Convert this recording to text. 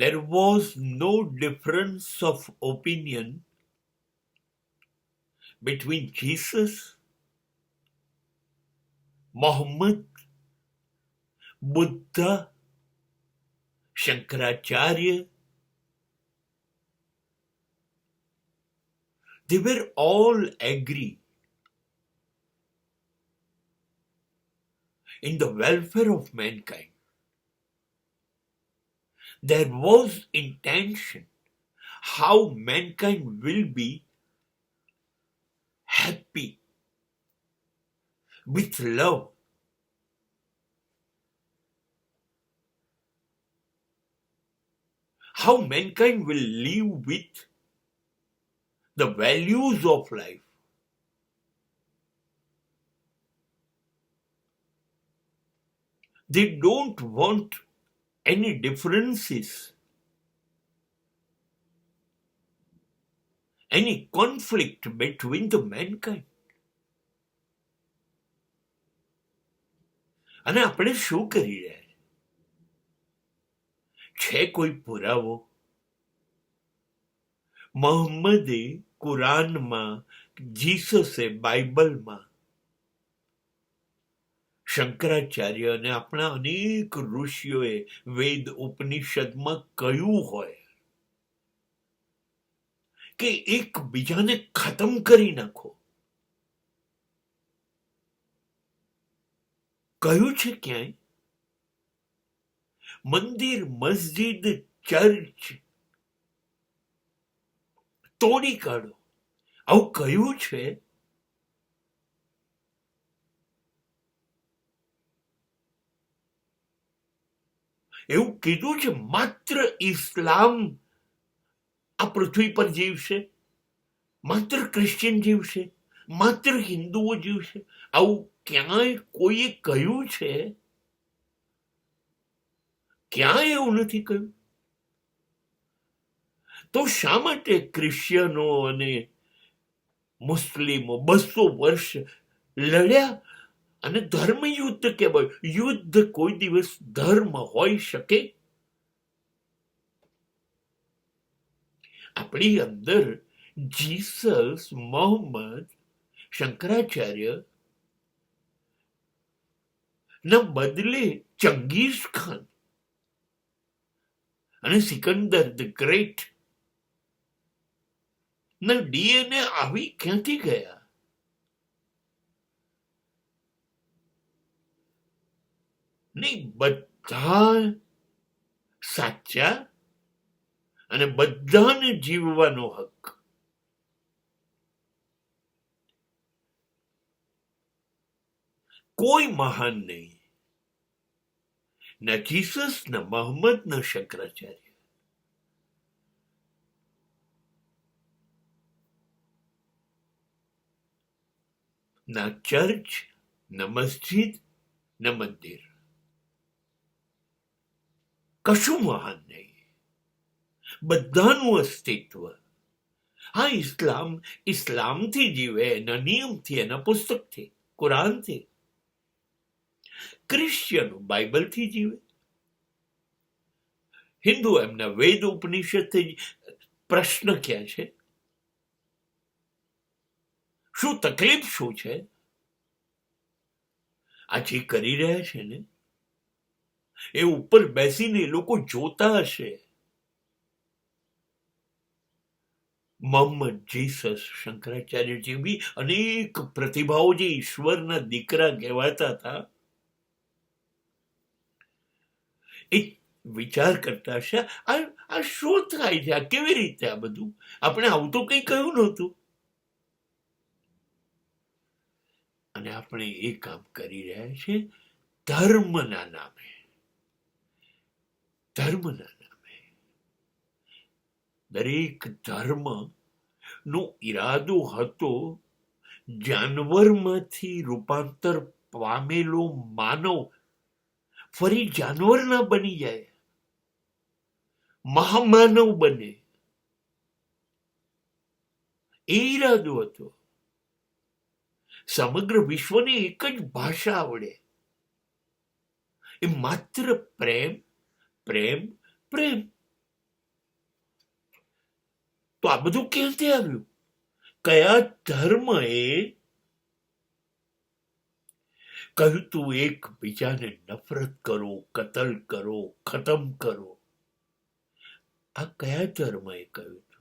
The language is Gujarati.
there was no difference of opinion between Jesus, Muhammad, Buddha, Shankaracharya. They were all agree in the welfare of mankind. There was intention how mankind will be happy with love. How mankind will live with the values of life. They don't want any differences, any conflict between the mankind. અને આપણે શું કરી રહ્યા છે કોઈ પુરાવો? મોહમ્મદે કુરાનમાં, જીસસે બાઇબલમાં, શંકરાચાર્ય અને આપણા અનેક ઋષિઓએ વેદ ઉપનિષદમાં કહ્યું હોય કે એકબીજાને ખતમ કરી નાખો. કહ્યું છે ક્યાંય? મંદિર, મસ્જિદ, ચર્ચ તોડી કાઢો, આવું કહ્યું છે? એવું કીધું છે માત્ર ઇસ્લામ આ પૃથ્વી પર જીવશે, માત્ર ક્રિશ્ચિયન જીવશે, માત્ર હિન્દુઓ જીવશે? આવું ક્યાંય કોઈએ કહ્યું છે? ક્યાંય એવું નથી કહ્યું. તો શા માટે ક્રિશ્ચિયનો અને મુસ્લિમો 200 વર્ષ લડ્યા અને ધર્મ યુદ્ધ કહેવાય? યુદ્ધ કોઈ દિવસ ધર્મ હોઈ શકે? આપણી અંદર જીસસ, મોહમ્મદ, શંકરાચાર્ય ના બદલે ચંગીઝ ખાન અને સિકંદર ધ ગ્રેટ ના ડીએનએ આવી ક્યાંથી ગયા? નહીં, બધા સાચા અને બધાને જીવવાનો હક. કોઈ મહાન નહીં, ના જીસસ, ના મોહમ્મદ, ના શંકરાચાર્ય. ના ચર્ચ, ના મસ્જિદ, ના મંદિર. કશું મહાન નહીં, બધાનું અસ્તિત્વ. હા, ઇસ્લામથી જીવે, એના નિયમથી, એના પુસ્તકથી, કુરાનથી. ક્રિશ્ચિયનો બાઇબલથી જીવે, હિન્દુ એમના વેદ ઉપનિષદથી. પ્રશ્ન ક્યાં છે? શું તકલીફ શું છે? આ જે કરી રહ્યા છે ને, એ ઉપર બેસીને એ લોકો જોતા હશે. મોહમ્મદ, જીસસ, શંકરાચાર્ય જેવી અનેક પ્રતિભાઓ જે ઈશ્વરના દીકરા કહેવાતા હતા, એ વિચાર કરતા હશે આ શું થાય છે, આ કેવી રીતે આ બધું? આપણે આવું તો કંઈ કહ્યું નહોતું. અને આપણે એ કામ કરી રહ્યા છીએ ધર્મના નામે. ધર્મના નામે દરેક ધર્મ નો ઈરાદો હતો જાનવરમાંથી રૂપાંતર પામેલો માનવ ફરી જાનવર ના બની જાય, મહામાનવ બને. એ ઈરાદો હતો. સમગ્ર વિશ્વને એક જ ભાષા આવડે, એ માત્ર પ્રેમ, પ્રેમ, પ્રેમ. તો આ બધું કેવી રીતે આવ્યું? કયા ધર્મએ કહ્યું તું એક બીજાને નફરત કરો, કતલ કરો, ખતમ કરો? આ કયા ધર્મએ કહ્યું?